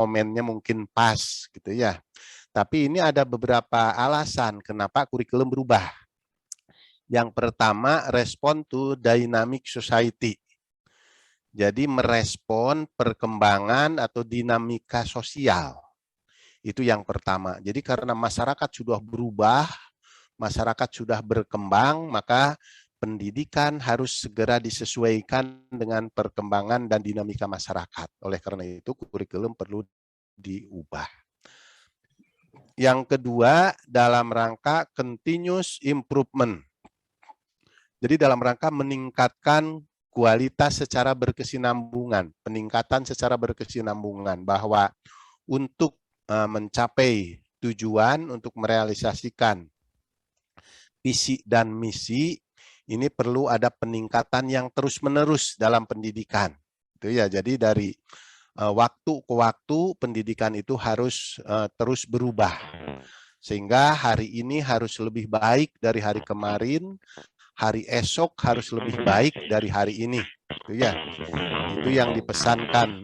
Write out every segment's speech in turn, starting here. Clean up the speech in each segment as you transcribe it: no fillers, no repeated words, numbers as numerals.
momennya mungkin pas gitu ya. Tapi ini ada beberapa alasan kenapa kurikulum berubah. Yang pertama, respon to dynamic society. Jadi merespon perkembangan atau dinamika sosial. Itu yang pertama. Jadi karena masyarakat sudah berubah, masyarakat sudah berkembang, maka pendidikan harus segera disesuaikan dengan perkembangan dan dinamika masyarakat. Oleh karena itu, kurikulum perlu diubah. Yang kedua, dalam rangka continuous improvement. Jadi dalam rangka meningkatkan kualitas secara berkesinambungan, peningkatan secara berkesinambungan, bahwa untuk mencapai tujuan, untuk merealisasikan visi dan misi, ini perlu ada peningkatan yang terus-menerus dalam pendidikan. Itu ya, jadi dari waktu ke waktu pendidikan itu harus terus berubah. Sehingga hari ini harus lebih baik dari hari kemarin, hari esok harus lebih baik dari hari ini. Itu ya. Itu yang dipesankan.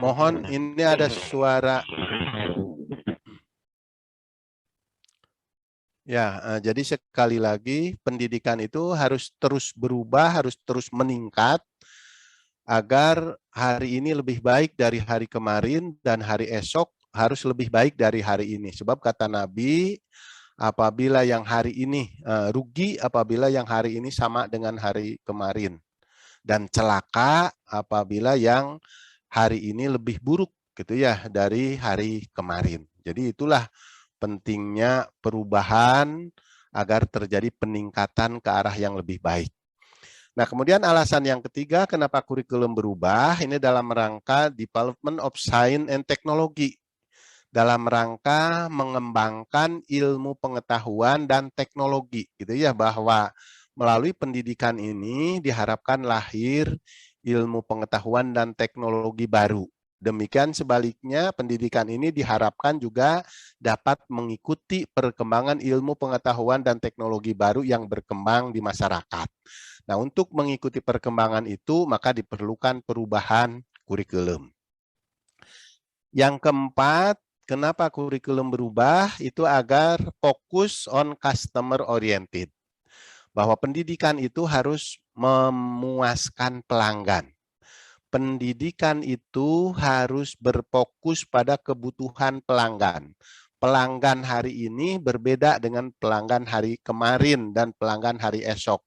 Mohon ini ada suara. Ya, jadi sekali lagi pendidikan itu harus terus berubah, harus terus meningkat agar hari ini lebih baik dari hari kemarin dan hari esok harus lebih baik dari hari ini. Sebab kata Nabi, apabila yang hari ini rugi, apabila yang hari ini sama dengan hari kemarin. Dan celaka apabila yang hari ini lebih buruk gitu ya dari hari kemarin. Jadi itulah pentingnya perubahan agar terjadi peningkatan ke arah yang lebih baik. Nah, kemudian alasan yang ketiga kenapa kurikulum berubah, ini dalam rangka development of science and technology. Dalam rangka mengembangkan ilmu pengetahuan dan teknologi, gitu ya, bahwa melalui pendidikan ini diharapkan lahir ilmu pengetahuan dan teknologi baru. Demikian sebaliknya, pendidikan ini diharapkan juga dapat mengikuti perkembangan ilmu pengetahuan dan teknologi baru yang berkembang di masyarakat. Nah, untuk mengikuti perkembangan itu, maka diperlukan perubahan kurikulum. Yang keempat, kenapa kurikulum berubah? Itu agar fokus on customer oriented. Bahwa pendidikan itu harus memuaskan pelanggan. Pendidikan itu harus berfokus pada kebutuhan pelanggan. Pelanggan hari ini berbeda dengan pelanggan hari kemarin dan pelanggan hari esok.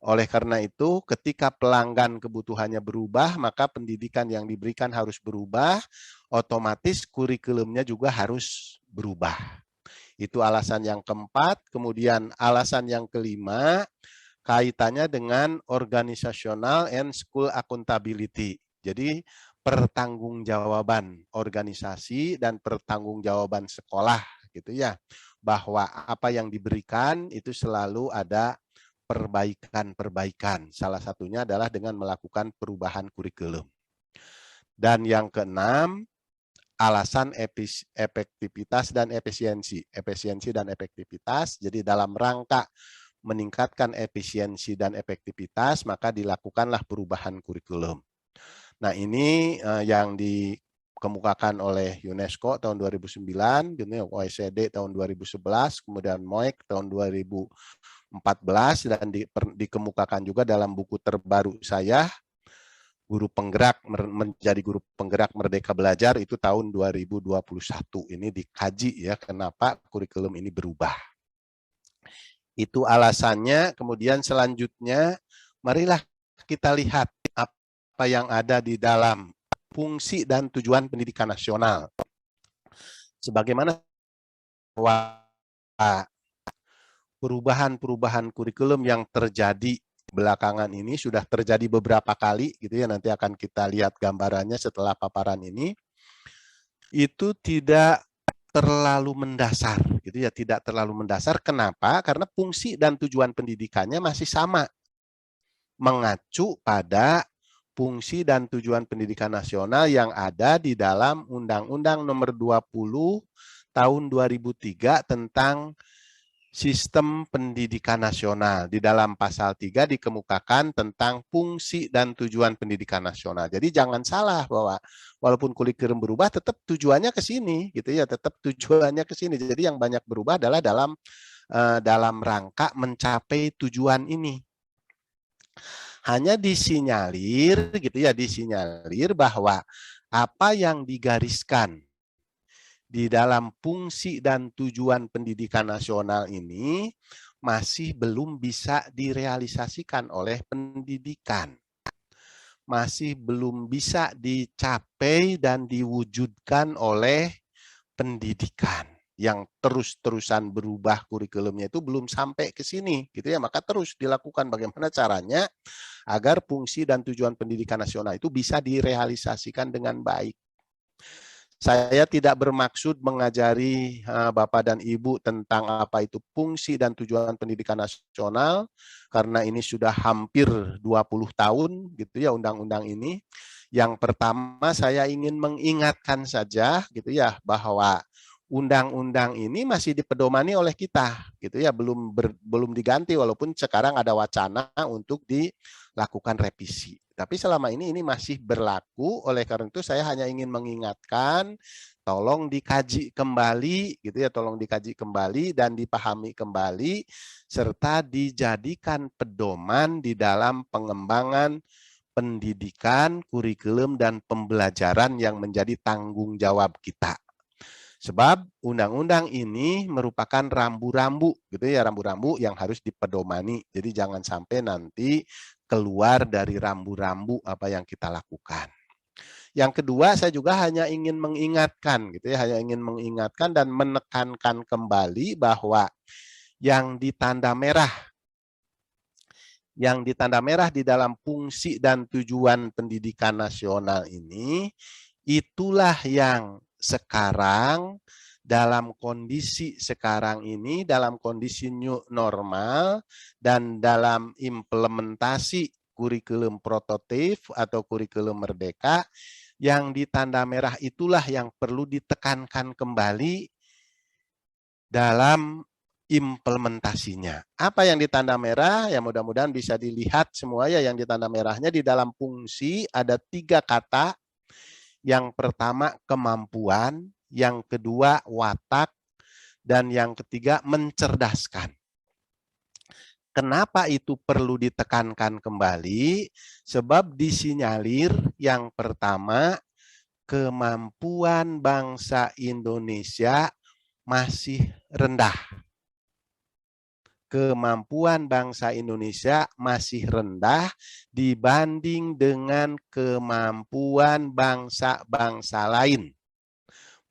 Oleh karena itu, ketika pelanggan kebutuhannya berubah, maka pendidikan yang diberikan harus berubah, otomatis kurikulumnya juga harus berubah. Itu alasan yang keempat. Kemudian alasan yang kelima, kaitannya dengan organisasional and school accountability. Jadi pertanggungjawaban organisasi dan pertanggungjawaban sekolah gitu ya. Bahwa apa yang diberikan itu selalu ada perbaikan-perbaikan. Salah satunya adalah dengan melakukan perubahan kurikulum. Dan yang keenam, alasan efektivitas dan efisiensi. Efisiensi dan efektivitas, jadi dalam rangka meningkatkan efisiensi dan efektivitas, maka dilakukanlah perubahan kurikulum. Nah, ini yang dikemukakan oleh UNESCO tahun 2009, OECD tahun 2011, kemudian MOEK tahun 2014, dan dikemukakan juga dalam buku terbaru saya, Guru Penggerak menjadi Guru Penggerak Merdeka Belajar, itu tahun 2021. Ini dikaji ya kenapa kurikulum ini berubah. Itu alasannya. Kemudian selanjutnya, marilah kita lihat apa yang ada di dalam fungsi dan tujuan pendidikan nasional. Sebagaimana perubahan-perubahan kurikulum yang terjadi belakangan ini sudah terjadi beberapa kali gitu ya, nanti akan kita lihat gambarannya setelah paparan ini. Itu tidak terlalu mendasar gitu ya, tidak terlalu mendasar. Kenapa? Karena fungsi dan tujuan pendidikannya masih sama, mengacu pada fungsi dan tujuan pendidikan nasional yang ada di dalam Undang-Undang Nomor 20 Tahun 2003 tentang sistem pendidikan nasional. Di dalam pasal 3 dikemukakan tentang fungsi dan tujuan pendidikan nasional. Jadi jangan salah bahwa walaupun kurikulum berubah tetap tujuannya ke sini gitu ya, tetap tujuannya ke sini. Jadi yang banyak berubah adalah dalam rangka mencapai tujuan ini. Hanya disinyalir gitu ya, disinyalir bahwa apa yang digariskan di dalam fungsi dan tujuan pendidikan nasional ini masih belum bisa direalisasikan oleh pendidikan. Masih belum bisa dicapai dan diwujudkan oleh pendidikan yang terus-terusan berubah kurikulumnya itu belum sampai ke sini gitu ya, maka terus dilakukan bagaimana caranya agar fungsi dan tujuan pendidikan nasional itu bisa direalisasikan dengan baik. Saya tidak bermaksud mengajari Bapak dan Ibu tentang apa itu fungsi dan tujuan pendidikan nasional, karena ini sudah hampir 20 tahun gitu ya undang-undang ini. Yang pertama saya ingin mengingatkan saja gitu ya bahwa undang-undang ini masih dipedomani oleh kita gitu ya, belum diganti walaupun sekarang ada wacana untuk dilakukan revisi. Tapi selama ini masih berlaku, oleh karena itu saya hanya ingin mengingatkan, tolong dikaji kembali, gitu ya, tolong dikaji kembali dan dipahami kembali, serta dijadikan pedoman di dalam pengembangan pendidikan, kurikulum, dan pembelajaran yang menjadi tanggung jawab kita. Sebab undang-undang ini merupakan rambu-rambu gitu ya, rambu-rambu yang harus dipedomani. Jadi jangan sampai nanti keluar dari rambu-rambu apa yang kita lakukan. Yang kedua, saya juga hanya ingin mengingatkan gitu ya, hanya ingin mengingatkan dan menekankan kembali bahwa yang ditanda merah di dalam fungsi dan tujuan pendidikan nasional ini, itulah yang sekarang dalam kondisi sekarang ini, dalam kondisi new normal dan dalam implementasi kurikulum prototipe atau kurikulum merdeka, yang ditanda merah itulah yang perlu ditekankan kembali dalam implementasinya. Apa yang ditanda merah? Ya mudah-mudahan bisa dilihat semua ya, yang ditanda merahnya di dalam fungsi ada 3 kata. Yang pertama kemampuan, yang kedua watak, dan yang ketiga mencerdaskan. Kenapa itu perlu ditekankan kembali? Sebab disinyalir yang pertama, kemampuan bangsa Indonesia masih rendah. Kemampuan bangsa Indonesia masih rendah dibanding dengan kemampuan bangsa-bangsa lain,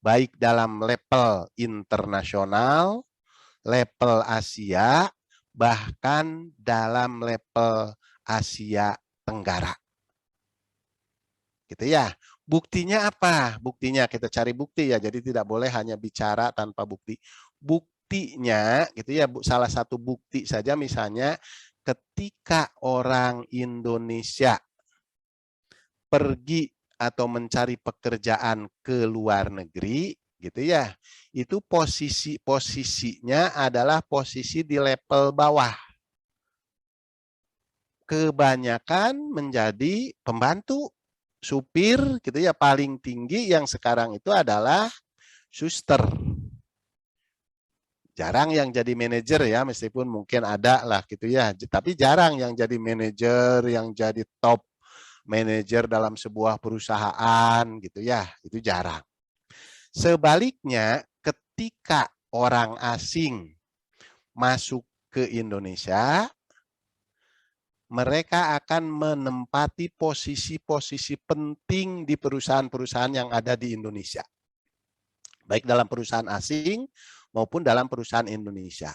baik dalam level internasional, level Asia, bahkan dalam level Asia Tenggara. Gitu ya. Buktinya apa? Buktinya kita cari bukti ya. Jadi tidak boleh hanya bicara tanpa bukti. Buktinya gitu ya, salah satu bukti saja misalnya ketika orang Indonesia pergi atau mencari pekerjaan ke luar negeri gitu ya, itu posisinya adalah posisi di level bawah. Kebanyakan menjadi pembantu, supir gitu ya, paling tinggi yang sekarang itu adalah suster. Jarang yang jadi manajer ya, meskipun mungkin ada lah gitu ya, tapi jarang yang jadi manajer, yang jadi top manajer dalam sebuah perusahaan gitu ya, itu jarang. Sebaliknya, ketika orang asing masuk ke Indonesia, mereka akan menempati posisi-posisi penting di perusahaan-perusahaan yang ada di Indonesia. Baik dalam perusahaan asing maupun dalam perusahaan Indonesia.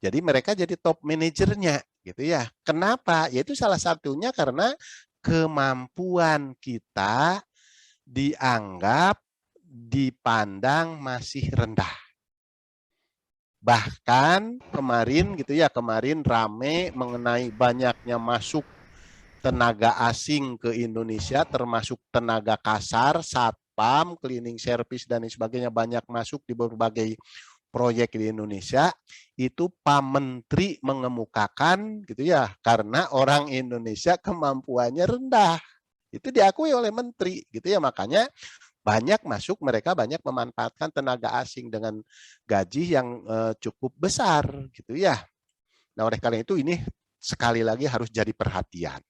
Jadi mereka jadi top manajernya gitu ya. Kenapa? Yaitu salah satunya karena kemampuan kita dianggap, dipandang masih rendah. Bahkan kemarin gitu ya, kemarin rame mengenai banyaknya masuk tenaga asing ke Indonesia, termasuk tenaga kasar, satpam, cleaning service dan sebagainya, banyak masuk di berbagai proyek di Indonesia itu Pak Menteri mengemukakan gitu ya, karena orang Indonesia kemampuannya rendah. Itu diakui oleh menteri gitu ya, makanya banyak masuk, mereka banyak memanfaatkan tenaga asing dengan gaji yang cukup besar gitu ya. Nah, oleh karena itu ini sekali lagi harus jadi perhatian.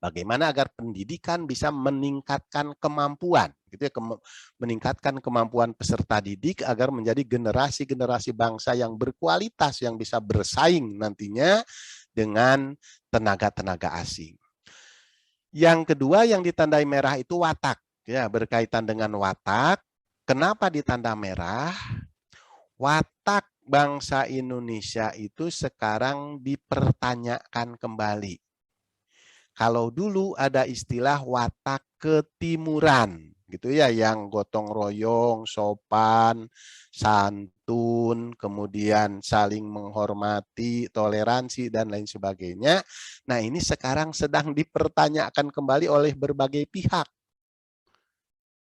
Bagaimana agar pendidikan bisa meningkatkan kemampuan, gitu ya, meningkatkan kemampuan peserta didik agar menjadi generasi-generasi bangsa yang berkualitas, yang bisa bersaing nantinya dengan tenaga-tenaga asing. Yang kedua yang ditandai merah itu watak, ya, berkaitan dengan watak. Kenapa ditanda merah? Watak bangsa Indonesia itu sekarang dipertanyakan kembali. Kalau dulu ada istilah watak ketimuran, gitu ya, yang gotong royong, sopan, santun, kemudian saling menghormati, toleransi, dan lain sebagainya. Nah, ini sekarang sedang dipertanyakan kembali oleh berbagai pihak.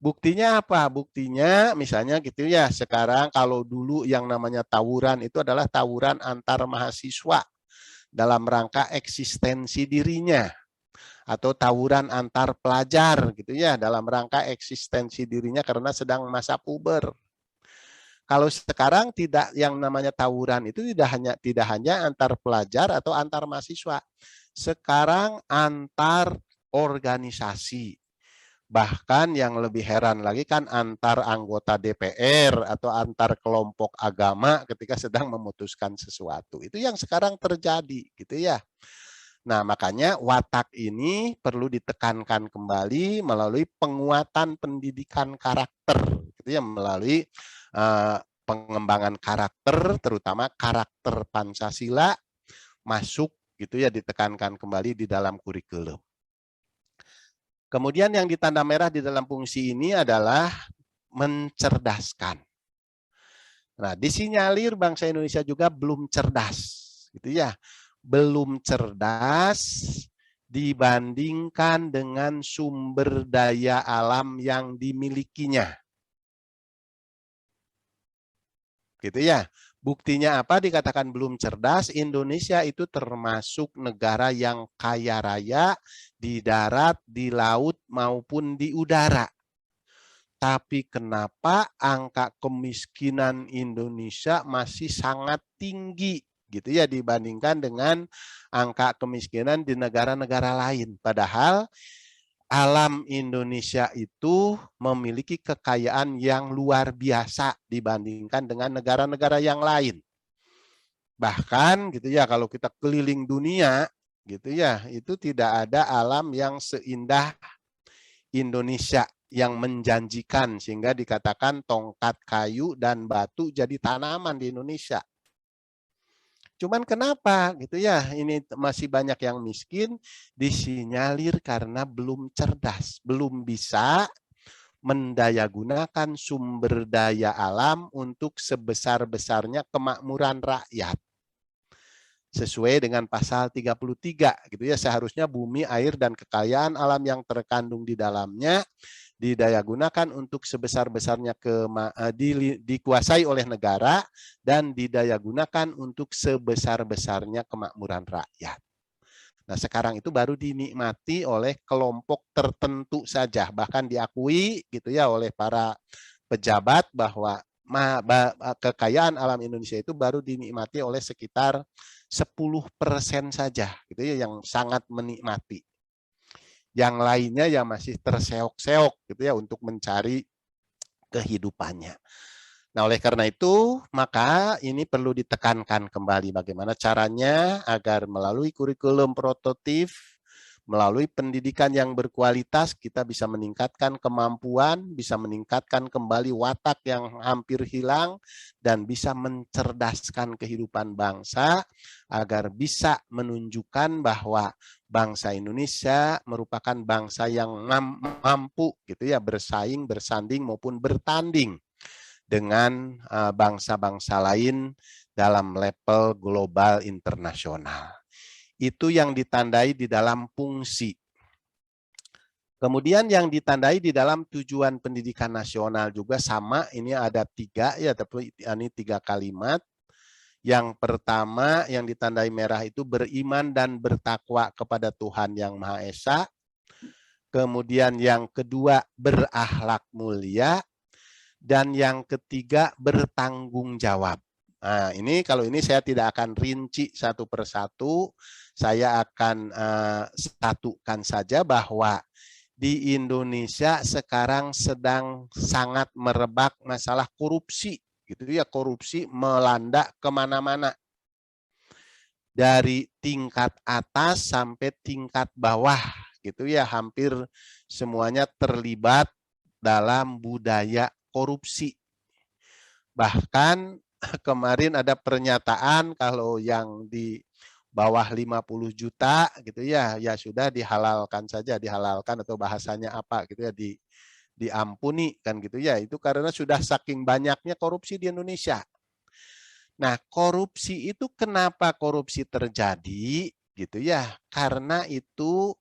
Buktinya apa? Buktinya misalnya gitu ya, sekarang kalau dulu yang namanya tawuran itu adalah tawuran antar mahasiswa dalam rangka eksistensi dirinya, atau tawuran antar pelajar gitu ya, dalam rangka eksistensi dirinya karena sedang masa puber. Kalau sekarang tidak, yang namanya tawuran itu tidak hanya antar pelajar atau antar mahasiswa. Sekarang antar organisasi. Bahkan yang lebih heran lagi kan antar anggota DPR atau antar kelompok agama ketika sedang memutuskan sesuatu. Itu yang sekarang terjadi gitu ya. Nah, makanya watak ini perlu ditekankan kembali melalui penguatan pendidikan karakter, gitu ya, melalui pengembangan karakter, terutama karakter Pancasila masuk gitu ya, ditekankan kembali di dalam kurikulum. Kemudian yang ditanda merah di dalam fungsi ini adalah mencerdaskan. Nah, disinyalir bangsa Indonesia juga belum cerdas, gitu ya. Belum cerdas dibandingkan dengan sumber daya alam yang dimilikinya. Gitu ya. Buktinya apa dikatakan belum cerdas? Indonesia itu termasuk negara yang kaya raya di darat, di laut maupun di udara. Tapi kenapa angka kemiskinan Indonesia masih sangat tinggi gitu ya dibandingkan dengan angka kemiskinan di negara-negara lain. Padahal alam Indonesia itu memiliki kekayaan yang luar biasa dibandingkan dengan negara-negara yang lain. Bahkan gitu ya, kalau kita keliling dunia gitu ya, itu tidak ada alam yang seindah Indonesia, yang menjanjikan sehingga dikatakan tongkat kayu dan batu jadi tanaman di Indonesia. Cuman kenapa gitu ya, ini masih banyak yang miskin, disinyalir karena belum cerdas, belum bisa mendayagunakan sumber daya alam untuk sebesar-besarnya kemakmuran rakyat. Sesuai dengan pasal 33 gitu ya, seharusnya bumi, air, dan kekayaan alam yang terkandung di dalamnya didayagunakan untuk sebesar-besarnya dikuasai oleh negara dan didayagunakan untuk sebesar-besarnya kemakmuran rakyat. Nah, sekarang itu baru dinikmati oleh kelompok tertentu saja, bahkan diakui gitu ya oleh para pejabat bahwa kekayaan alam Indonesia itu baru dinikmati oleh sekitar 10% saja gitu ya yang sangat menikmati. Yang lainnya yang masih terseok-seok gitu ya untuk mencari kehidupannya. Nah, oleh karena itu, maka ini perlu ditekankan kembali bagaimana caranya agar melalui kurikulum prototipe, melalui pendidikan yang berkualitas, kita bisa meningkatkan kemampuan, bisa meningkatkan kembali watak yang hampir hilang, dan bisa mencerdaskan kehidupan bangsa, agar bisa menunjukkan bahwa bangsa Indonesia merupakan bangsa yang mampu gitu ya bersaing, bersanding maupun bertanding dengan bangsa-bangsa lain dalam level global internasional. Itu yang ditandai di dalam fungsi. Kemudian yang ditandai di dalam tujuan pendidikan nasional juga sama, ini ada 3 ya, tapi ini 3 kalimat. Yang pertama yang ditandai merah itu beriman dan bertakwa kepada Tuhan Yang Maha Esa. Kemudian yang kedua berakhlak mulia. Dan yang ketiga bertanggung jawab. Nah, ini kalau ini saya tidak akan rinci satu persatu, saya akan satukan saja bahwa di Indonesia sekarang sedang sangat merebak masalah korupsi, gitu ya, korupsi melanda kemana-mana, dari tingkat atas sampai tingkat bawah, gitu ya, hampir semuanya terlibat dalam budaya korupsi. Bahkan kemarin ada pernyataan kalau yang di bawah 50 juta gitu ya, ya sudah dihalalkan saja, dihalalkan atau bahasanya apa gitu ya, diampuni kan gitu ya. Itu karena sudah saking banyaknya korupsi di Indonesia. Nah, korupsi itu kenapa korupsi terjadi gitu ya? Karena itu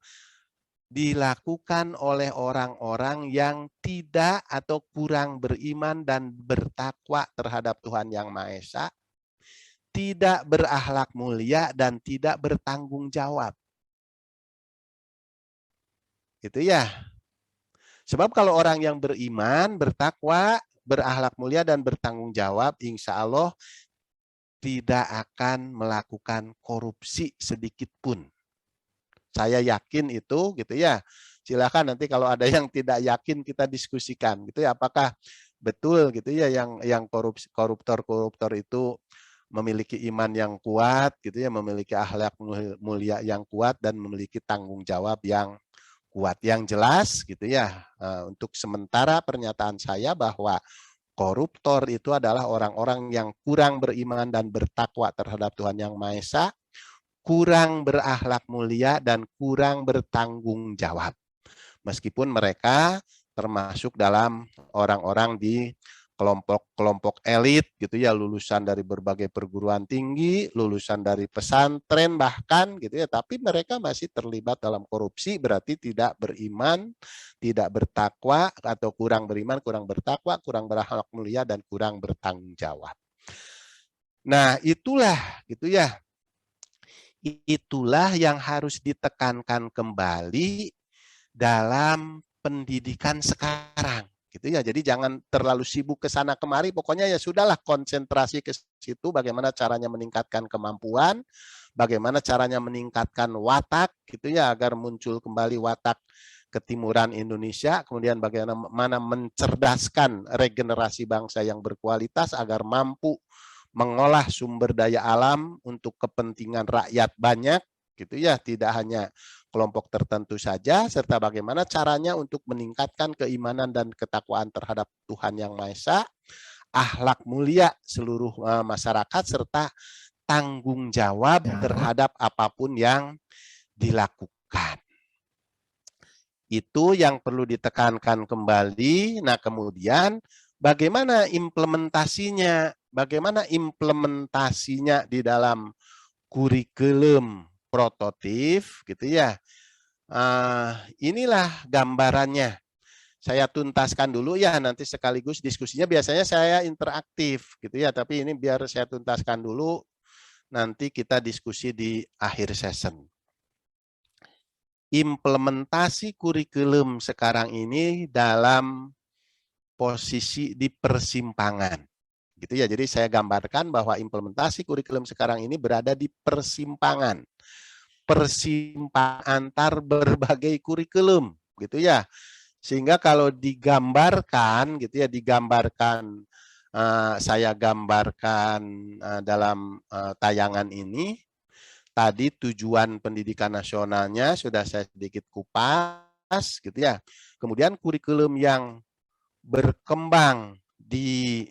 dilakukan oleh orang-orang yang tidak atau kurang beriman dan bertakwa terhadap Tuhan Yang Maha Esa, tidak berakhlak mulia dan tidak bertanggung jawab. Itu ya. Sebab kalau orang yang beriman, bertakwa, berakhlak mulia dan bertanggung jawab, insya Allah tidak akan melakukan korupsi sedikit pun. Saya yakin itu gitu ya. Silakan nanti kalau ada yang tidak yakin kita diskusikan gitu ya, apakah betul gitu ya yang koruptor itu memiliki iman yang kuat gitu ya, memiliki akhlak mulia yang kuat dan memiliki tanggung jawab yang kuat. Yang jelas gitu ya, untuk sementara pernyataan saya bahwa koruptor itu adalah orang-orang yang kurang beriman dan bertakwa terhadap Tuhan Yang Maha Esa, kurang berakhlak mulia dan kurang bertanggung jawab. Meskipun mereka termasuk dalam orang-orang di kelompok-kelompok elit gitu ya, lulusan dari berbagai perguruan tinggi, lulusan dari pesantren bahkan gitu ya, tapi mereka masih terlibat dalam korupsi, berarti tidak beriman, tidak bertakwa atau kurang beriman, kurang bertakwa, kurang berakhlak mulia dan kurang bertanggung jawab. Nah, itulah gitu ya. Itulah yang harus ditekankan kembali dalam pendidikan sekarang gitu ya. Jadi jangan terlalu sibuk ke sana kemari, pokoknya ya sudahlah konsentrasi ke situ, bagaimana caranya meningkatkan kemampuan, bagaimana caranya meningkatkan watak gitu ya, agar muncul kembali watak ketimuran Indonesia, kemudian bagaimana mencerdaskan regenerasi bangsa yang berkualitas agar mampu mengolah sumber daya alam untuk kepentingan rakyat banyak gitu ya, tidak hanya kelompok tertentu saja, serta bagaimana caranya untuk meningkatkan keimanan dan ketakwaan terhadap Tuhan Yang Maha Esa, akhlak mulia seluruh masyarakat, serta tanggung jawab terhadap apapun yang dilakukan. Itu yang perlu ditekankan kembali. Nah, kemudian bagaimana implementasinya? Bagaimana implementasinya di dalam kurikulum prototipe gitu ya. Inilah gambarannya. Saya tuntaskan dulu ya, nanti sekaligus diskusinya biasanya saya interaktif gitu ya, tapi ini biar saya tuntaskan dulu, nanti kita diskusi di akhir session. Implementasi kurikulum sekarang ini dalam posisi di persimpangan. Gitu ya. Jadi saya gambarkan bahwa implementasi kurikulum sekarang ini berada di persimpangan. Persimpangan antar berbagai kurikulum, gitu ya. Sehingga kalau digambarkan gitu ya, digambarkan saya gambarkan dalam tayangan ini. Tadi tujuan pendidikan nasionalnya sudah saya sedikit kupas gitu ya. Kemudian kurikulum yang berkembang di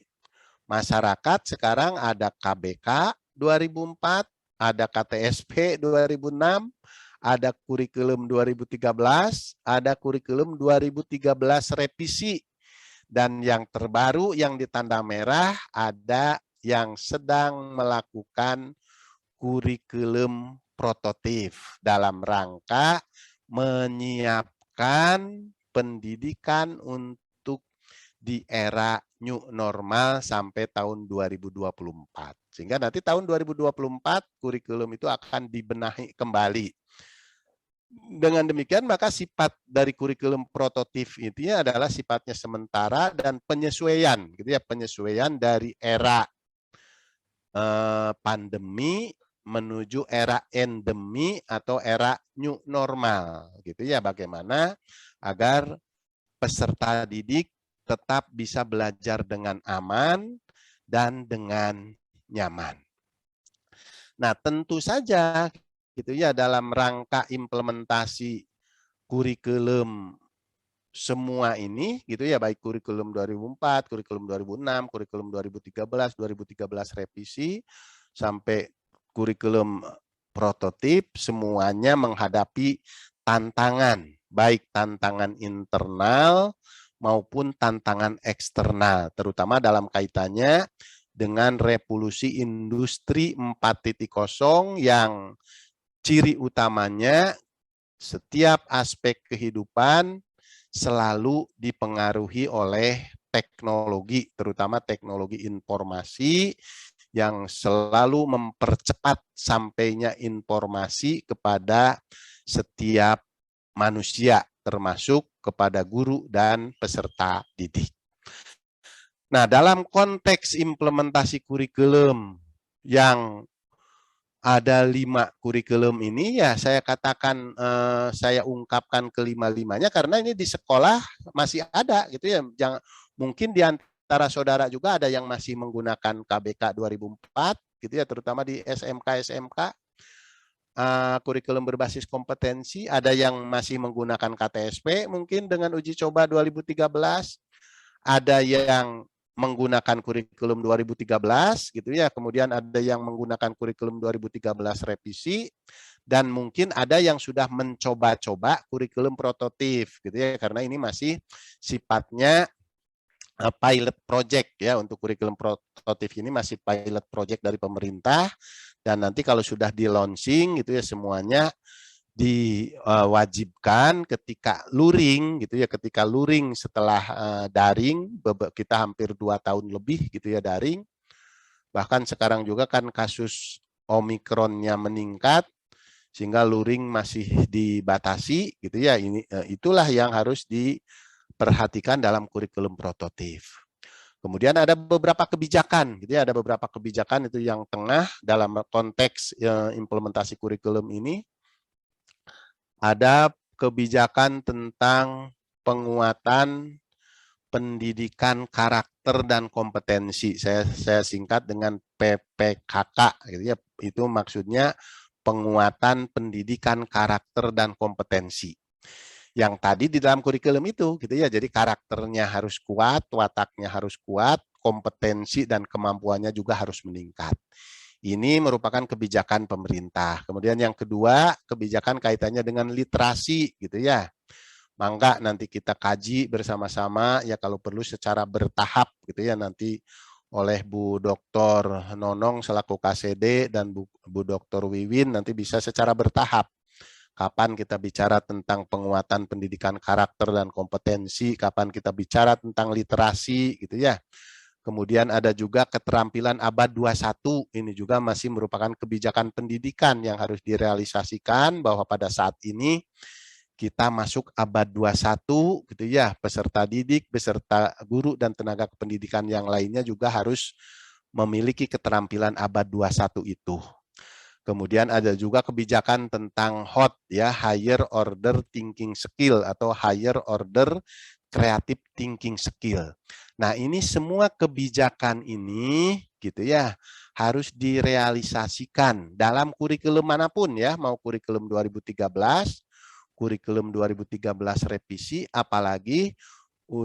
masyarakat sekarang ada KBK 2004, ada KTSP 2006, ada kurikulum 2013, ada kurikulum 2013 revisi, dan yang terbaru yang ditanda merah ada yang sedang melakukan kurikulum prototipe dalam rangka menyiapkan menerapkan pendidikan untuk di era new normal sampai tahun 2024. Sehingga nanti tahun 2024 kurikulum itu akan dibenahi kembali. Dengan demikian maka sifat dari kurikulum prototip itu adalah sifatnya sementara dan penyesuaian, gitu ya, penyesuaian dari era pandemi menuju era endemi atau era new normal, gitu ya. Bagaimana agar peserta didik tetap bisa belajar dengan aman dan dengan nyaman. Nah, tentu saja gitu ya dalam rangka implementasi kurikulum semua ini gitu ya, baik kurikulum 2004, kurikulum 2006, kurikulum 2013, 2013 revisi sampai kurikulum prototip, semuanya menghadapi tantangan, baik tantangan internal maupun tantangan eksternal, terutama dalam kaitannya dengan revolusi industri 4.0 yang ciri utamanya setiap aspek kehidupan selalu dipengaruhi oleh teknologi, terutama teknologi informasi yang selalu mempercepat sampainya informasi kepada setiap manusia, termasuk kepada guru dan peserta didik. Nah, dalam konteks implementasi kurikulum yang ada 5 kurikulum ini, ya saya katakan, saya ungkapkan kelima-limanya karena ini di sekolah masih ada gitu ya. Jangan, mungkin di antara saudara juga ada yang masih menggunakan KBK 2004 gitu ya, terutama di SMK kurikulum berbasis kompetensi, ada yang masih menggunakan KTSP mungkin dengan uji coba 2013, ada yang menggunakan kurikulum 2013 gitu ya, kemudian ada yang menggunakan kurikulum 2013 revisi, dan mungkin ada yang sudah mencoba-coba kurikulum prototip gitu ya, karena ini masih sifatnya pilot project ya. Untuk kurikulum prototip ini masih pilot project dari pemerintah, dan nanti kalau sudah di launching gitu ya, semuanya diwajibkan ketika luring gitu ya, ketika luring setelah daring, kita hampir 2 tahun lebih gitu ya daring, bahkan sekarang juga kan kasus Omikronnya meningkat sehingga luring masih dibatasi gitu ya. Ini itulah yang harus diperhatikan dalam kurikulum prototip. Kemudian ada beberapa kebijakan gitu ya, ada beberapa kebijakan itu yang tengah dalam konteks implementasi kurikulum ini. Ada kebijakan tentang penguatan pendidikan karakter dan kompetensi. Saya singkat dengan PPKK gitu ya. Itu maksudnya penguatan pendidikan karakter dan kompetensi. Yang tadi di dalam kurikulum itu gitu ya. Jadi karakternya harus kuat, wataknya harus kuat, kompetensi dan kemampuannya juga harus meningkat. Ini merupakan kebijakan pemerintah. Kemudian yang kedua, kebijakan kaitannya dengan literasi gitu ya. Mangga nanti kita kaji bersama-sama ya, kalau perlu secara bertahap gitu ya, nanti oleh Bu Dr. Nonong selaku KSD dan Bu Dr. Wiwin nanti bisa secara bertahap. Kapan kita bicara tentang penguatan pendidikan karakter dan kompetensi, kapan kita bicara tentang literasi gitu ya. Kemudian ada juga keterampilan abad 21, ini juga masih merupakan kebijakan pendidikan yang harus direalisasikan, bahwa pada saat ini kita masuk abad 21 gitu ya, peserta didik, beserta guru dan tenaga pendidikan yang lainnya juga harus memiliki keterampilan abad 21 itu. Kemudian ada juga kebijakan tentang HOT ya, Higher Order Thinking Skill atau Higher Order Creative Thinking Skill. Nah, ini semua kebijakan ini gitu ya harus direalisasikan dalam kurikulum manapun ya, mau kurikulum 2013, kurikulum 2013 revisi, apalagi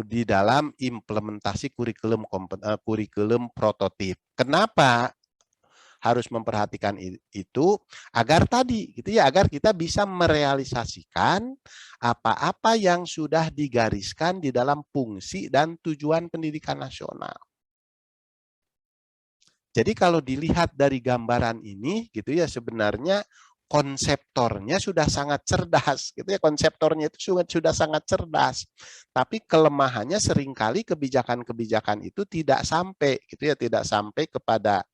di dalam implementasi kurikulum prototip. Kenapa harus memperhatikan itu? Agar tadi gitu ya, agar kita bisa merealisasikan apa-apa yang sudah digariskan di dalam fungsi dan tujuan pendidikan nasional. Jadi kalau dilihat dari gambaran ini gitu ya, sebenarnya konseptornya sudah sangat cerdas, gitu ya. Konseptornya itu sudah sangat cerdas, tapi kelemahannya seringkali kebijakan-kebijakan itu tidak sampai, gitu ya, tidak sampai kepada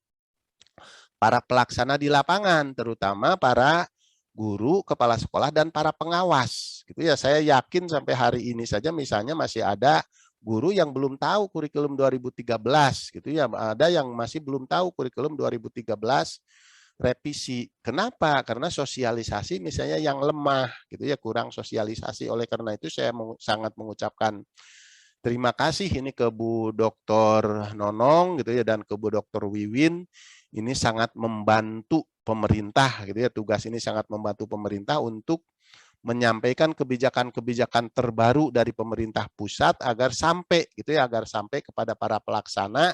para pelaksana di lapangan, terutama para guru, kepala sekolah, dan para pengawas, gitu ya. Saya yakin sampai hari ini saja, misalnya masih ada guru yang belum tahu kurikulum 2013, gitu ya. Ada yang masih belum tahu kurikulum 2013 revisi. Kenapa? Karena sosialisasi misalnya yang lemah, gitu ya, kurang sosialisasi. Oleh karena itu saya sangat mengucapkan terima kasih ini ke Bu Dr. Nonong, gitu ya, dan ke Bu Dr. Wiwin. Ini sangat membantu pemerintah, gitu ya. Tugas ini sangat membantu pemerintah untuk menyampaikan kebijakan-kebijakan terbaru dari pemerintah pusat agar sampai, gitu ya, agar sampai kepada para pelaksana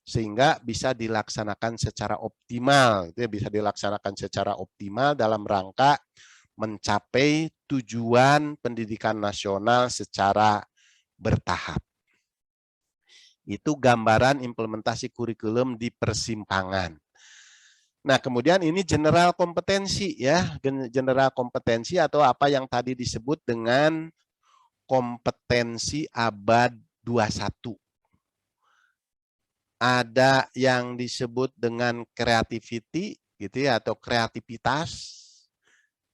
sehingga bisa dilaksanakan secara optimal, itu ya, bisa dilaksanakan secara optimal dalam rangka mencapai tujuan pendidikan nasional secara bertahap. Itu gambaran implementasi kurikulum di persimpangan. Nah, kemudian ini general kompetensi ya, general kompetensi atau apa yang tadi disebut dengan kompetensi abad 21. Ada yang disebut dengan creativity, gitu ya, atau kreativitas.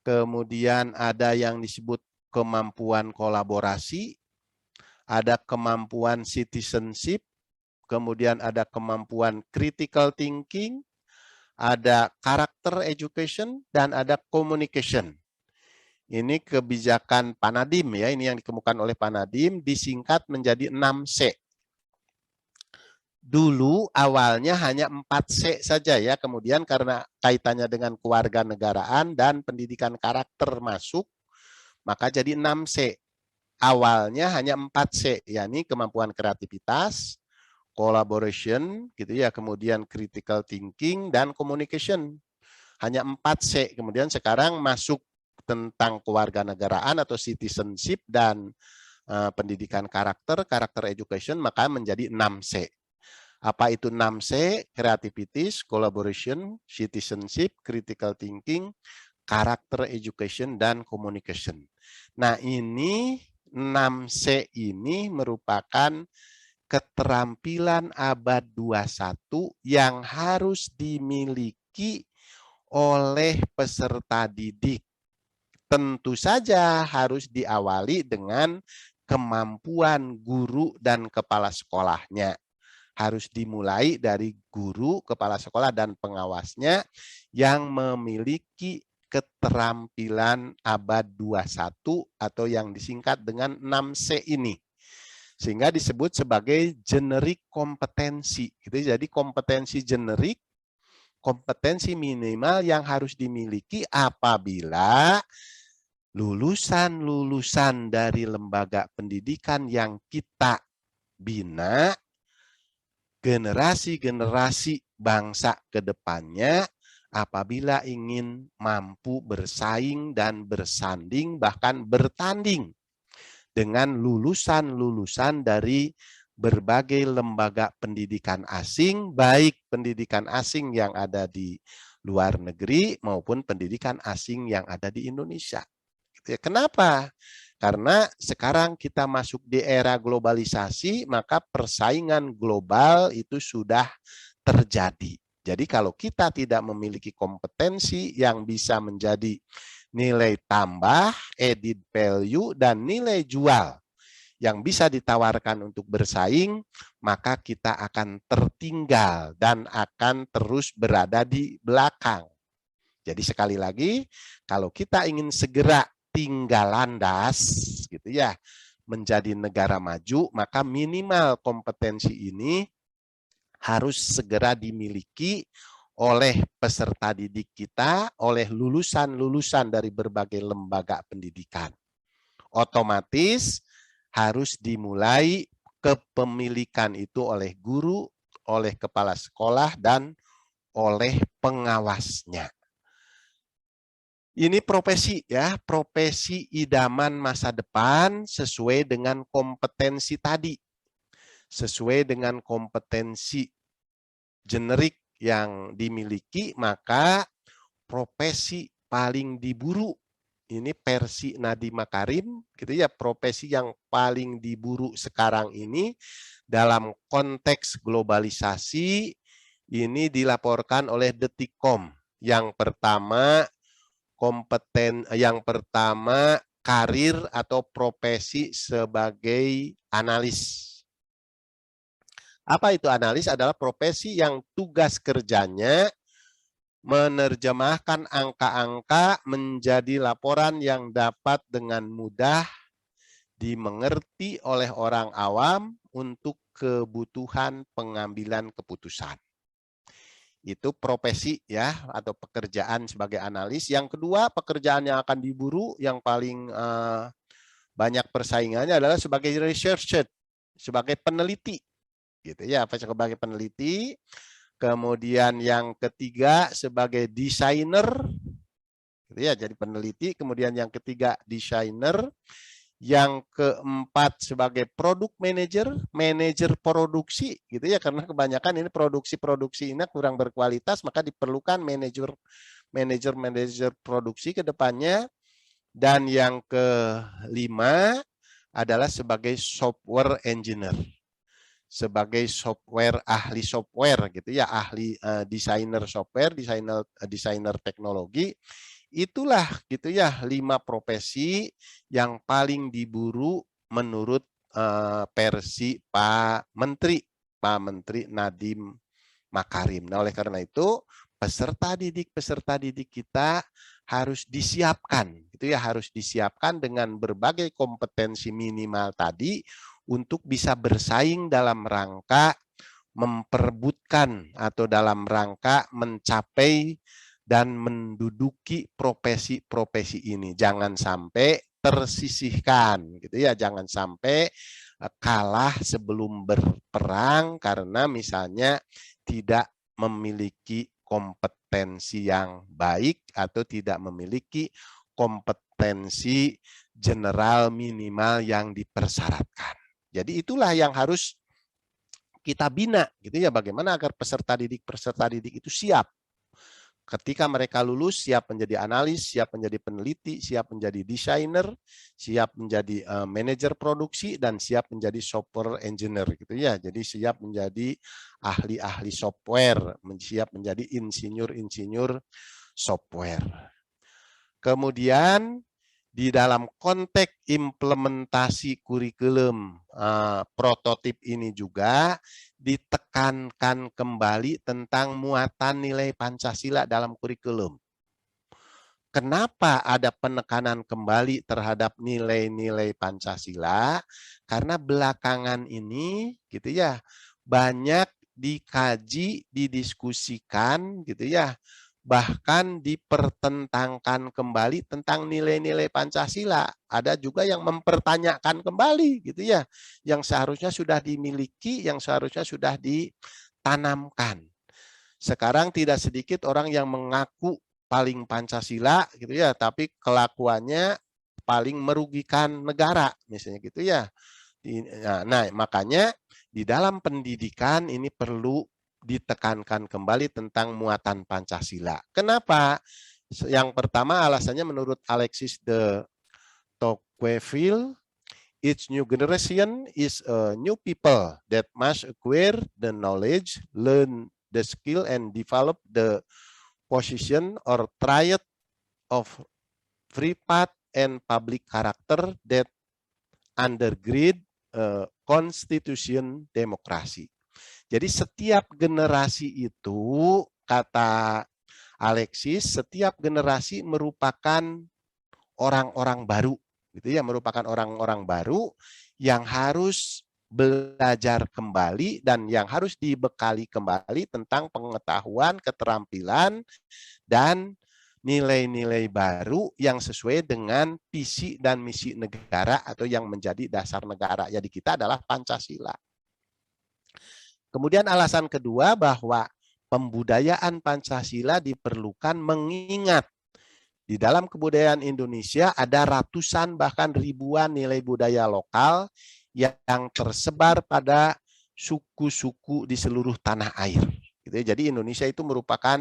Kemudian ada yang disebut kemampuan kolaborasi, ada kemampuan citizenship, kemudian ada kemampuan critical thinking, ada character education, dan ada communication. Ini kebijakan Panadim ya, ini yang dikemukakan oleh Panadim, disingkat menjadi 6C. Dulu awalnya hanya 4C saja ya, kemudian karena kaitannya dengan kewarganegaraan dan pendidikan karakter masuk, maka jadi 6C. Awalnya hanya 4C, yakni kemampuan kreativitas, collaboration, gitu ya, kemudian critical thinking, dan communication. Hanya 4C, kemudian sekarang masuk tentang kewarganegaraan atau citizenship dan pendidikan karakter education, maka menjadi 6C. Apa itu 6C? Creativities, collaboration, citizenship, critical thinking, character education, dan communication. Nah, ini 6C ini merupakan keterampilan abad 21 yang harus dimiliki oleh peserta didik. Tentu saja harus diawali dengan kemampuan guru dan kepala sekolahnya. Harus dimulai dari guru, kepala sekolah, dan pengawasnya yang memiliki keterampilan abad 21 atau yang disingkat dengan 6C ini. Sehingga disebut sebagai generik kompetensi. Jadi kompetensi generik, kompetensi minimal yang harus dimiliki apabila lulusan-lulusan dari lembaga pendidikan yang kita bina, generasi-generasi bangsa ke depannya, apabila ingin mampu bersaing dan bersanding, bahkan bertanding dengan lulusan-lulusan dari berbagai lembaga pendidikan asing, baik pendidikan asing yang ada di luar negeri maupun pendidikan asing yang ada di Indonesia. Kenapa? Karena sekarang kita masuk di era globalisasi, maka persaingan global itu sudah terjadi. Jadi kalau kita tidak memiliki kompetensi yang bisa menjadi nilai tambah, added value, dan nilai jual yang bisa ditawarkan untuk bersaing, maka kita akan tertinggal dan akan terus berada di belakang. Jadi sekali lagi, kalau kita ingin segera tinggal landas, gitu ya, menjadi negara maju, maka minimal kompetensi ini harus segera dimiliki oleh peserta didik kita, oleh lulusan-lulusan dari berbagai lembaga pendidikan. Otomatis harus dimulai kepemilikan itu oleh guru, oleh kepala sekolah, dan oleh pengawasnya. Ini profesi ya, profesi idaman masa depan sesuai dengan kompetensi tadi. Sesuai dengan kompetensi generik yang dimiliki, maka profesi paling diburu. Ini versi Nadiem Makarim, gitu ya, profesi yang paling diburu sekarang ini dalam konteks globalisasi ini dilaporkan oleh Detikcom. Yang pertama karir atau profesi sebagai analis. Apa itu analis? Adalah profesi yang tugas kerjanya menerjemahkan angka-angka menjadi laporan yang dapat dengan mudah dimengerti oleh orang awam untuk kebutuhan pengambilan keputusan. Itu profesi ya, atau pekerjaan sebagai analis. Yang kedua, pekerjaan yang akan diburu yang paling banyak persaingannya adalah sebagai researcher, sebagai peneliti. Gitu ya, sebagai peneliti. Kemudian yang ketiga sebagai desainer, gitu ya, jadi peneliti. Kemudian yang ketiga desainer, yang keempat sebagai product manager, manajer produksi, gitu ya, karena kebanyakan ini produksi ini kurang berkualitas, maka diperlukan manajer produksi ke depannya. Dan yang kelima adalah sebagai software engineer, sebagai ahli software, gitu ya, ahli desainer software, desainer teknologi. Itulah, gitu ya, 5 profesi yang paling diburu menurut versi Pak Menteri Nadiem Makarim. Nah, oleh karena itu peserta didik kita harus disiapkan, gitu ya, harus disiapkan dengan berbagai kompetensi minimal tadi untuk bisa bersaing dalam rangka memperebutkan atau dalam rangka mencapai dan menduduki profesi-profesi ini. Jangan sampai tersisihkan, gitu ya, jangan sampai kalah sebelum berperang karena misalnya tidak memiliki kompetensi yang baik atau tidak memiliki kompetensi general minimal yang dipersyaratkan. Jadi itulah yang harus kita bina, gitu ya, bagaimana agar peserta didik itu siap. Ketika mereka lulus, siap menjadi analis, siap menjadi peneliti, siap menjadi desainer, siap menjadi manajer produksi, dan siap menjadi software engineer, gitu ya. Jadi siap menjadi ahli-ahli software, siap menjadi insinyur-insinyur software. Kemudian di dalam konteks implementasi kurikulum prototip ini juga ditekankan kembali tentang muatan nilai Pancasila dalam kurikulum. Kenapa ada penekanan kembali terhadap nilai-nilai Pancasila? Karena belakangan ini, gitu ya, banyak dikaji, didiskusikan, gitu ya, bahkan dipertentangkan kembali tentang nilai-nilai Pancasila. Ada juga yang mempertanyakan kembali, gitu ya, yang seharusnya sudah dimiliki, yang seharusnya sudah ditanamkan. Sekarang tidak sedikit orang yang mengaku paling Pancasila, gitu ya, tapi kelakuannya paling merugikan negara, misalnya, gitu ya. Nah, makanya di dalam pendidikan ini perlu ditekankan kembali tentang muatan Pancasila. Kenapa? Yang pertama alasannya menurut Alexis de Tocqueville, each new generation is a new people that must acquire the knowledge, learn the skill, and develop the position or trait of free path and public character that undergird constitution demokrasi. Jadi setiap generasi itu, kata Alexis, setiap generasi merupakan orang-orang baru, gitu ya, merupakan orang-orang baru yang harus belajar kembali dan yang harus dibekali kembali tentang pengetahuan, keterampilan, dan nilai-nilai baru yang sesuai dengan visi dan misi negara atau yang menjadi dasar negara. Jadi kita adalah Pancasila. Kemudian alasan kedua bahwa pembudayaan Pancasila diperlukan mengingat di dalam kebudayaan Indonesia ada ratusan bahkan ribuan nilai budaya lokal yang tersebar pada suku-suku di seluruh tanah air. Jadi Indonesia itu merupakan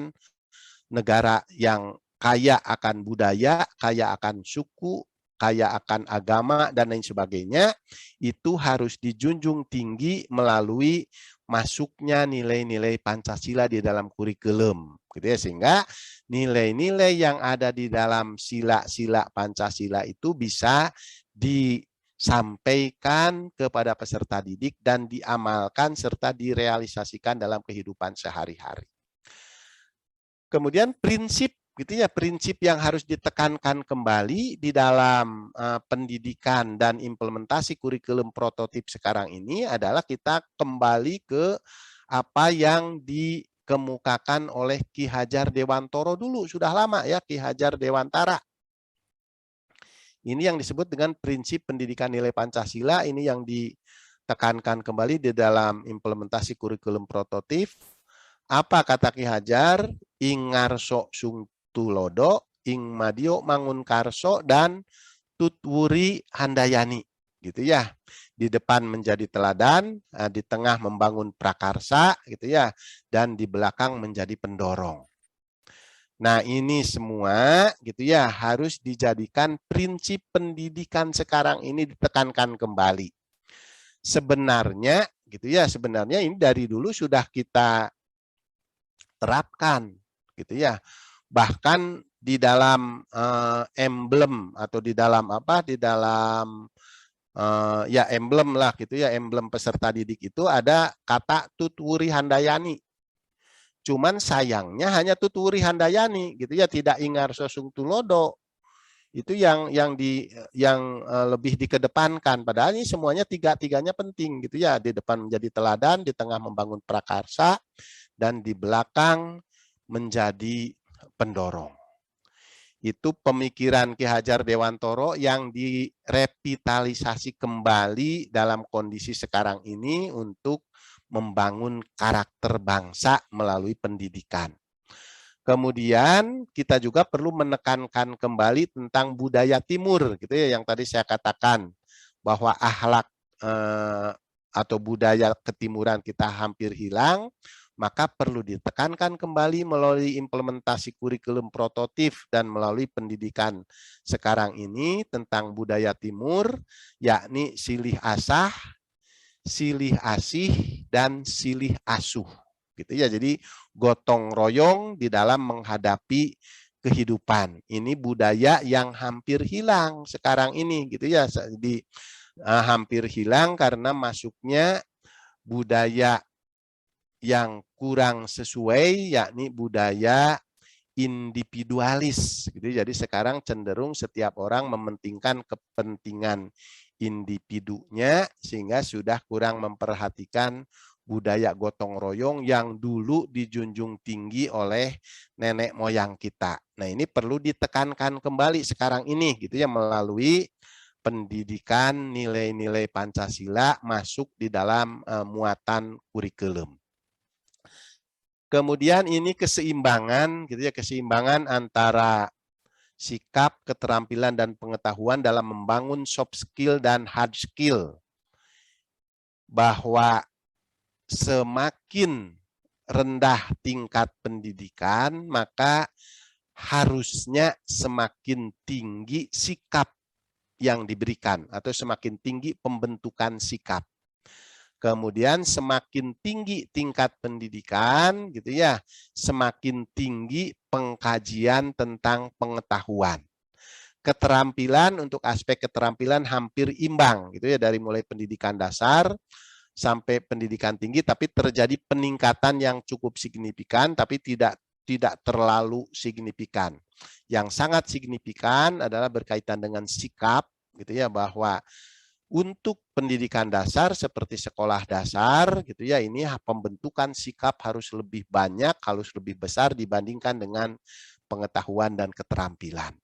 negara yang kaya akan budaya, kaya akan suku, kaya akan agama, dan lain sebagainya, itu harus dijunjung tinggi melalui masuknya nilai-nilai Pancasila di dalam kurikulum, gitu ya, sehingga nilai-nilai yang ada di dalam sila-sila Pancasila itu bisa disampaikan kepada peserta didik dan diamalkan serta direalisasikan dalam kehidupan sehari-hari. Kemudian prinsip, gitu ya, prinsip yang harus ditekankan kembali di dalam pendidikan dan implementasi kurikulum prototip sekarang ini adalah kita kembali ke apa yang dikemukakan oleh Ki Hajar Dewantara dulu, sudah lama ya, Ki Hajar Dewantara. Ini yang disebut dengan prinsip pendidikan nilai Pancasila, ini yang ditekankan kembali di dalam implementasi kurikulum prototip. Apa kata Ki Hajar? Ing ngarso sung tulodo, ing madio mangun karso, dan tutwuri handayani. Gitu ya. Di depan menjadi teladan, di tengah membangun prakarsa, gitu ya, dan di belakang menjadi pendorong. Nah, ini semua gitu ya harus dijadikan prinsip pendidikan sekarang ini ditekankan kembali. Sebenarnya gitu ya, sebenarnya ini dari dulu sudah kita terapkan gitu ya. Bahkan di dalam emblem atau di dalam apa? Di dalam ya emblem lah gitu ya, emblem peserta didik itu ada kata tutwuri handayani. Cuman sayangnya hanya tutwuri handayani gitu ya, tidak ingar sosung tulodo. Itu yang lebih dikedepankan, padahal ini semuanya tiga-tiganya penting gitu ya. Di depan menjadi teladan, di tengah membangun prakarsa, dan di belakang menjadi pendorong. Itu pemikiran Ki Hajar Dewantara yang direvitalisasi kembali dalam kondisi sekarang ini untuk membangun karakter bangsa melalui pendidikan. Kemudian kita juga perlu menekankan kembali tentang budaya timur, gitu ya, yang tadi saya katakan bahwa akhlak atau budaya ketimuran kita hampir hilang, maka perlu ditekankan kembali melalui implementasi kurikulum prototip dan melalui pendidikan sekarang ini tentang budaya timur, yakni silih asah, silih asih, dan silih asuh. Gitu ya, jadi gotong royong di dalam menghadapi kehidupan. Ini budaya yang hampir hilang sekarang ini, gitu ya, hampir hilang karena masuknya budaya yang kurang sesuai, yakni budaya individualis. Gitu. Jadi sekarang cenderung setiap orang mementingkan kepentingan individunya sehingga sudah kurang memperhatikan budaya gotong royong yang dulu dijunjung tinggi oleh nenek moyang kita. Nah, ini perlu ditekankan kembali sekarang ini gitu ya, melalui pendidikan nilai-nilai Pancasila masuk di dalam muatan kurikulum. Kemudian ini keseimbangan gitu ya, keseimbangan antara sikap, keterampilan, dan pengetahuan dalam membangun soft skill dan hard skill. Bahwa semakin rendah tingkat pendidikan, maka harusnya semakin tinggi sikap yang diberikan atau semakin tinggi pembentukan sikap. Kemudian semakin tinggi tingkat pendidikan gitu ya, semakin tinggi pengkajian tentang pengetahuan. Keterampilan, untuk aspek keterampilan hampir imbang gitu ya, dari mulai pendidikan dasar sampai pendidikan tinggi, tapi terjadi peningkatan yang cukup signifikan tapi tidak terlalu signifikan. Yang sangat signifikan adalah berkaitan dengan sikap gitu ya, bahwa untuk pendidikan dasar seperti sekolah dasar gitu ya, ini pembentukan sikap harus lebih banyak, harus lebih besar dibandingkan dengan pengetahuan dan keterampilan.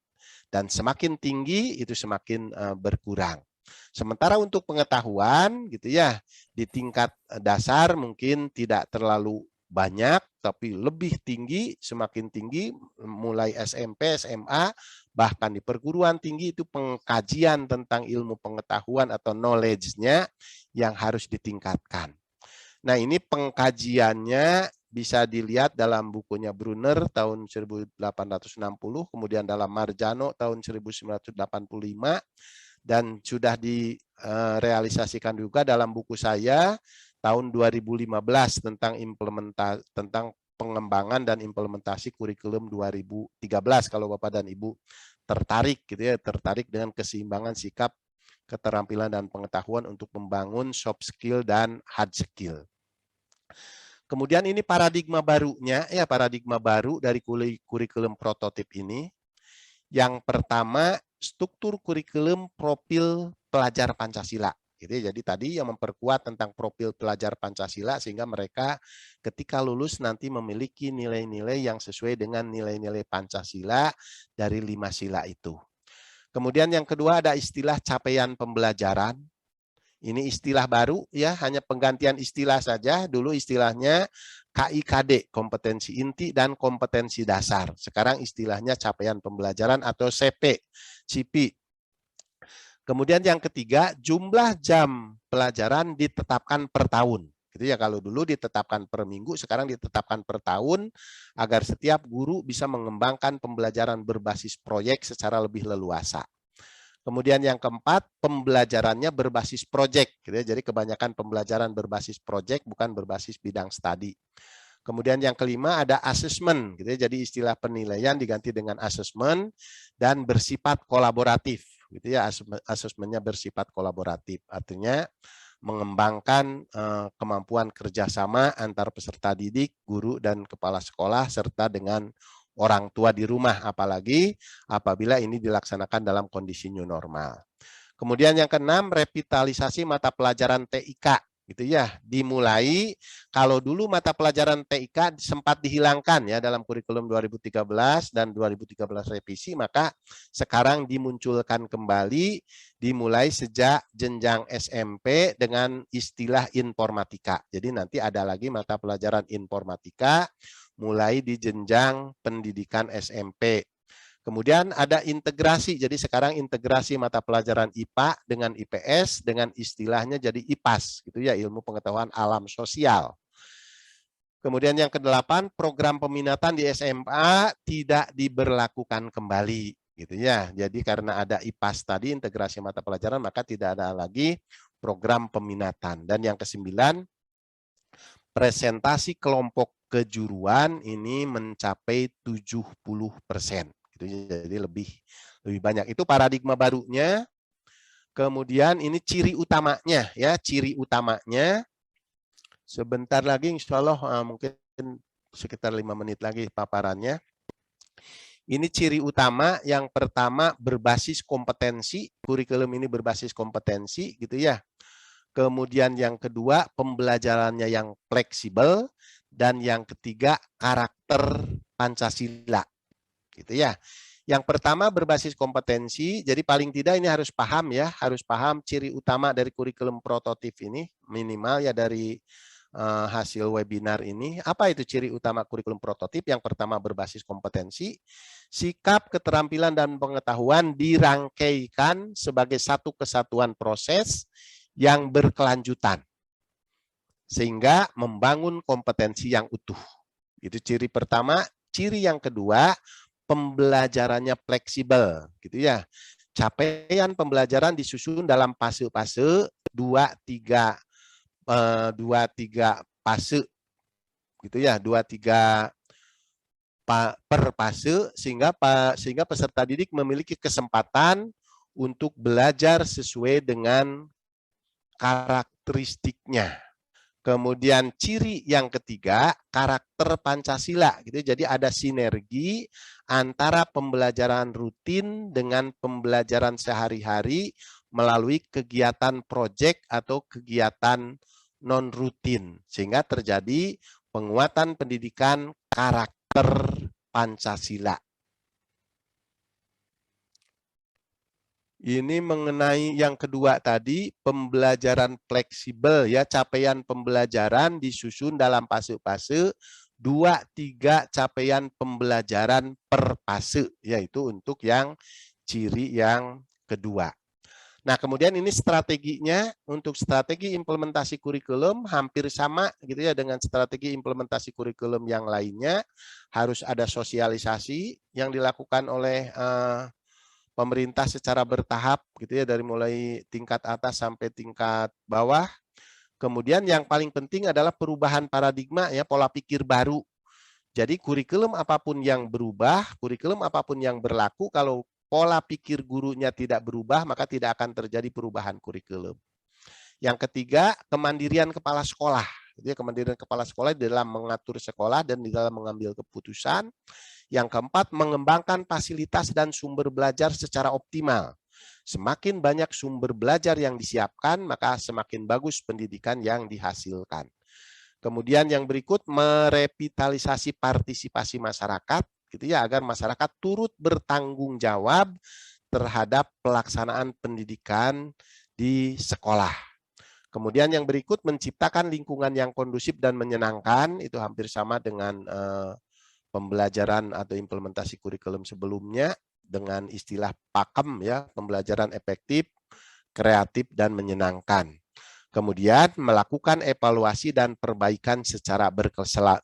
Dan semakin tinggi itu semakin berkurang. Sementara untuk pengetahuan gitu ya, di tingkat dasar mungkin tidak terlalu banyak, tapi lebih tinggi, semakin tinggi mulai SMP, SMA, bahkan di perguruan tinggi itu pengkajian tentang ilmu pengetahuan atau knowledge-nya yang harus ditingkatkan. Nah, ini pengkajiannya bisa dilihat dalam bukunya Brunner tahun 1860, kemudian dalam Marjano tahun 1985, dan sudah direalisasikan juga dalam buku saya tahun 2015 tentang pengembangan dan implementasi kurikulum 2013, kalau Bapak dan Ibu tertarik gitu ya, tertarik dengan keseimbangan sikap, keterampilan dan pengetahuan untuk membangun soft skill dan hard skill. Kemudian ini paradigma barunya, ya paradigma baru dari kurikulum prototip ini. Yang pertama, struktur kurikulum profil pelajar Pancasila. Jadi tadi yang memperkuat tentang profil pelajar Pancasila sehingga mereka ketika lulus nanti memiliki nilai-nilai yang sesuai dengan nilai-nilai Pancasila dari 5 sila itu. Kemudian yang kedua ada istilah capaian pembelajaran. Ini istilah baru ya, hanya penggantian istilah saja. Dulu istilahnya KIKD, kompetensi inti dan kompetensi dasar. Sekarang istilahnya capaian pembelajaran atau CP. Kemudian yang ketiga, jumlah jam pelajaran ditetapkan per tahun. Gitu ya, kalau dulu ditetapkan per minggu, sekarang ditetapkan per tahun agar setiap guru bisa mengembangkan pembelajaran berbasis proyek secara lebih leluasa. Kemudian yang keempat, pembelajarannya berbasis proyek. Gitu ya. Jadi kebanyakan pembelajaran berbasis proyek, bukan berbasis bidang studi. Kemudian yang kelima ada asesmen. Gitu ya. Jadi istilah penilaian diganti dengan asesmen dan bersifat kolaboratif. Gitu ya. Asesmennya bersifat kolaboratif. Artinya mengembangkan kemampuan kerjasama antar peserta didik, guru, dan kepala sekolah, serta dengan orang tua di rumah, apalagi apabila ini dilaksanakan dalam kondisi new normal. Kemudian yang keenam, revitalisasi mata pelajaran TIK, gitu ya. Dimulai, kalau dulu mata pelajaran TIK sempat dihilangkan ya dalam kurikulum 2013 dan 2013 revisi, maka sekarang dimunculkan kembali, dimulai sejak jenjang SMP dengan istilah informatika. Jadi nanti ada lagi mata pelajaran informatika mulai di jenjang pendidikan SMP. Kemudian ada integrasi, jadi sekarang integrasi mata pelajaran IPA dengan IPS dengan istilahnya jadi IPAS, gitu ya, ilmu pengetahuan alam sosial. Kemudian yang kedelapan, program peminatan di SMA tidak diberlakukan kembali, gitu ya. Jadi karena ada IPAS tadi, integrasi mata pelajaran, maka tidak ada lagi program peminatan. Dan yang kesembilan, presentasi kelompok kejuruan ini mencapai 70%. Gitu, jadi lebih banyak. Itu paradigma barunya. Kemudian ini ciri utamanya, ya, ciri utamanya. Sebentar lagi, insya Allah mungkin sekitar 5 menit lagi paparannya. Ini ciri utama. Yang pertama berbasis kompetensi. Kurikulum ini berbasis kompetensi, gitu ya. Kemudian yang kedua, pembelajarannya yang fleksibel. Dan yang ketiga, karakter Pancasila. Gitu ya. Yang pertama berbasis kompetensi, jadi paling tidak ini harus paham ya, harus paham ciri utama dari kurikulum prototip ini, minimal ya dari hasil webinar ini. Apa itu ciri utama kurikulum prototip? Yang pertama berbasis kompetensi, sikap, keterampilan, dan pengetahuan dirangkaikan sebagai satu kesatuan proses yang berkelanjutan sehingga membangun kompetensi yang utuh. Itu ciri pertama. Ciri yang kedua, pembelajarannya fleksibel, gitu ya. Capaian pembelajaran disusun dalam fase-fase 2-3 fase, gitu ya, 2-3 per fase sehingga peserta didik memiliki kesempatan untuk belajar sesuai dengan karakteristiknya. Kemudian ciri yang ketiga, karakter Pancasila. Gitu. Jadi ada sinergi antara pembelajaran rutin dengan pembelajaran sehari-hari melalui kegiatan proyek atau kegiatan non-rutin. Sehingga terjadi penguatan pendidikan karakter Pancasila. Ini mengenai yang kedua tadi, pembelajaran fleksibel ya, capaian pembelajaran disusun dalam fase-fase 2-3 capaian pembelajaran per fase, yaitu untuk yang ciri yang kedua. Nah, kemudian ini strateginya, untuk strategi implementasi kurikulum hampir sama gitu ya dengan strategi implementasi kurikulum yang lainnya. Harus ada sosialisasi yang dilakukan oleh pemerintah secara bertahap gitu ya, dari mulai tingkat atas sampai tingkat bawah. Kemudian yang paling penting adalah perubahan paradigma ya, pola pikir baru. Jadi kurikulum apapun yang berubah, kurikulum apapun yang berlaku, kalau pola pikir gurunya tidak berubah, maka tidak akan terjadi perubahan kurikulum. Yang ketiga, kemandirian kepala sekolah. Jadi kemandirian kepala sekolah di dalam mengatur sekolah dan di dalam mengambil keputusan. Yang keempat, mengembangkan fasilitas dan sumber belajar secara optimal. Semakin banyak sumber belajar yang disiapkan, maka semakin bagus pendidikan yang dihasilkan. Kemudian yang berikut, merevitalisasi partisipasi masyarakat gitu ya, agar masyarakat turut bertanggung jawab terhadap pelaksanaan pendidikan di sekolah. Kemudian yang berikut, menciptakan lingkungan yang kondusif dan menyenangkan, itu hampir sama dengan pembelajaran atau implementasi kurikulum sebelumnya dengan istilah PAKEM ya, pembelajaran efektif, kreatif dan menyenangkan. Kemudian melakukan evaluasi dan perbaikan secara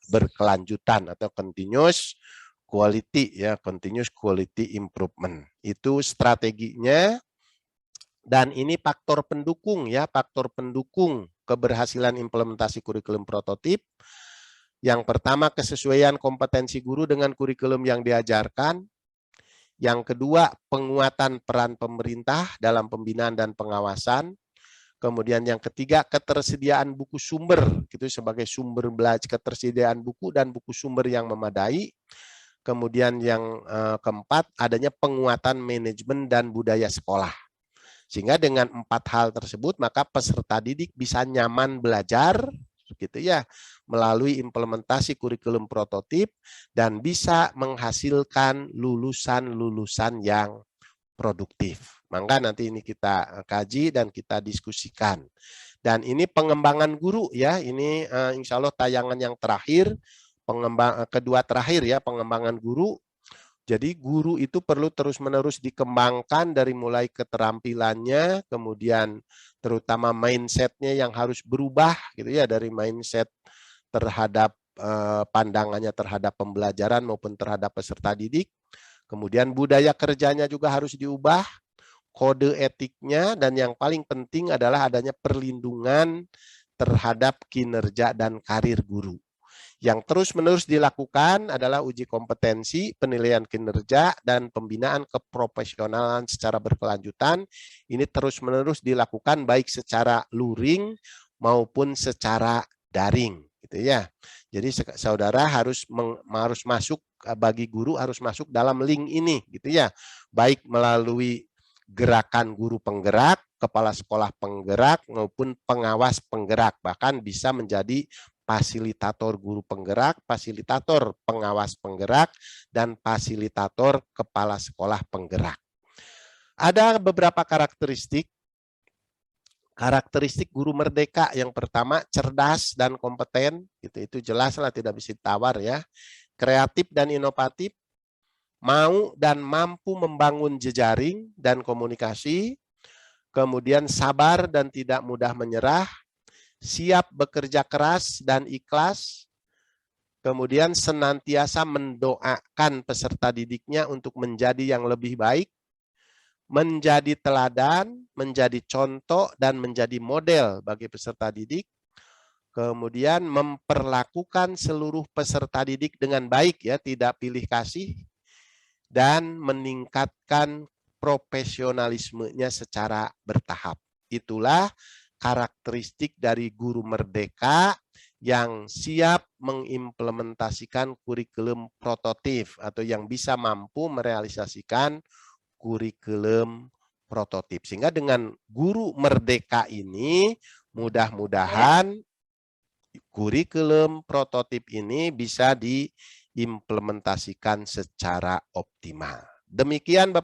berkelanjutan atau continuous quality ya, continuous quality improvement. Itu strateginya, dan ini faktor pendukung ya, faktor pendukung keberhasilan implementasi kurikulum prototip. Yang pertama, kesesuaian kompetensi guru dengan kurikulum yang diajarkan. Yang kedua, penguatan peran pemerintah dalam pembinaan dan pengawasan. Kemudian yang ketiga, ketersediaan buku sumber gitu sebagai sumber belajar, ketersediaan buku dan buku sumber yang memadai. Kemudian yang keempat, adanya penguatan manajemen dan budaya sekolah. Sehingga dengan 4 hal tersebut, maka peserta didik bisa nyaman belajar gitu ya, melalui implementasi kurikulum prototip dan bisa menghasilkan lulusan-lulusan yang produktif. Maka nanti ini kita kaji dan kita diskusikan. Dan ini pengembangan guru ya, ini insya Allah tayangan yang terakhir, kedua terakhir ya, pengembangan guru. Jadi guru itu perlu terus-menerus dikembangkan dari mulai keterampilannya, kemudian terutama mindset-nya yang harus berubah gitu ya, dari mindset terhadap pandangannya terhadap pembelajaran maupun terhadap peserta didik. Kemudian budaya kerjanya juga harus diubah, kode etiknya, dan yang paling penting adalah adanya perlindungan terhadap kinerja dan karir guru. Yang terus-menerus dilakukan adalah uji kompetensi, penilaian kinerja, dan pembinaan keprofesionalan secara berkelanjutan. Ini terus-menerus dilakukan baik secara luring maupun secara daring, gitu ya. Jadi saudara harus masuk, bagi guru harus masuk dalam link ini, gitu ya. Baik melalui gerakan guru penggerak, kepala sekolah penggerak, maupun pengawas penggerak, bahkan bisa menjadi fasilitator guru penggerak, fasilitator pengawas penggerak, dan fasilitator kepala sekolah penggerak. Ada beberapa karakteristik guru merdeka. Yang pertama, cerdas dan kompeten, itu jelaslah tidak bisa ditawar ya. Kreatif dan inovatif, mau dan mampu membangun jejaring dan komunikasi, kemudian sabar dan tidak mudah menyerah, siap bekerja keras dan ikhlas, kemudian senantiasa mendoakan peserta didiknya untuk menjadi yang lebih baik, menjadi teladan, menjadi contoh, dan menjadi model bagi peserta didik, kemudian memperlakukan seluruh peserta didik dengan baik ya, tidak pilih kasih, dan meningkatkan profesionalismenya secara bertahap. Itulah karakteristik dari guru merdeka yang siap mengimplementasikan kurikulum prototip atau yang bisa mampu merealisasikan kurikulum prototip. Sehingga dengan guru merdeka ini mudah-mudahan kurikulum prototip ini bisa diimplementasikan secara optimal. Demikian Bapak